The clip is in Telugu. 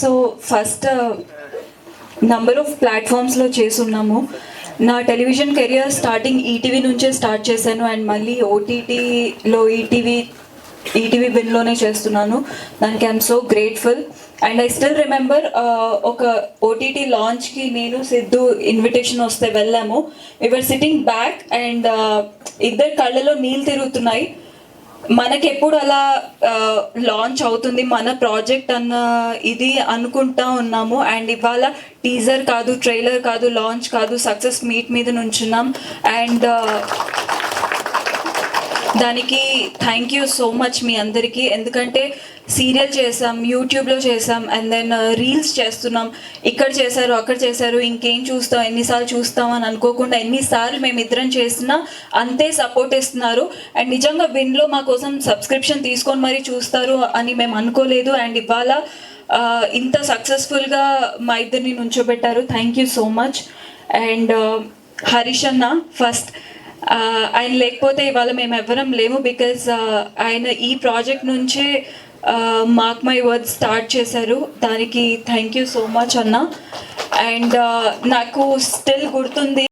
సో ఫస్ట్ నంబర్ ఆఫ్ ప్లాట్ఫామ్స్లో చేసున్నాము. నా టెలివిజన్ కెరియర్ స్టార్టింగ్ ఈటీవీ నుంచే స్టార్ట్ చేశాను అండ్ మళ్ళీ ఓటీటీలో ఈటీవీ విన్లోనే చేస్తున్నాను. దానికి I'm so grateful. And I still remember ఒక ఓటీటీ లాంచ్కి నేను సిద్ధు ఇన్విటేషన్ వస్తే వెళ్ళాము. వీఆర్ సిట్టింగ్ బ్యాక్ అండ్ ఇద్దరు కళ్ళలో నీళ్ళు తిరుగుతున్నాయి. మనకెప్పుడు అలా లాంచ్ అవుతుంది మన ప్రాజెక్ట్ అన్న ఇది అనుకుంటా ఉన్నాము. అండ్ ఇవాళ టీజర్ కాదు, ట్రైలర్ కాదు, లాంచ్ కాదు, సక్సెస్ మీట్ మీద నుంచున్నాం. అండ్ దానికి థ్యాంక్ యూ సో మచ్ మీ అందరికీ. ఎందుకంటే సీరియల్ చేసాం, యూట్యూబ్లో చేసాం, అండ్ దెన్ రీల్స్ చేస్తున్నాం. ఇక్కడ చేశారు, అక్కడ చేశారు, ఇంకేం చూస్తాం, ఎన్నిసార్లు చూస్తాం అని అనుకోకుండా ఎన్నిసార్లు మేమిద్దరం చేసినా అంతే సపోర్ట్ ఇస్తున్నారు. అండ్ నిజంగా విన్లో మా కోసం సబ్స్క్రిప్షన్ తీసుకొని మరీ చూస్తారు అని మేము అనుకోలేదు. అండ్ ఇవాళ ఇంత సక్సెస్ఫుల్గా మా ఇద్దరిని నుంచోబెట్టారు. Thank you so much. And Harish అన్న ఫస్ట్, ఆయన లేకపోతే ఇవాళ మేము ఎవ్వరం లేము. బికాజ్ ఆయన ఈ ప్రాజెక్ట్ నుంచే మార్క్ మై వర్డ్స్ స్టార్ట్ చేశారు. దానికి థ్యాంక్ యూ సో మచ్ అన్న. అండ్ నాకు స్టిల్ గుర్తుంది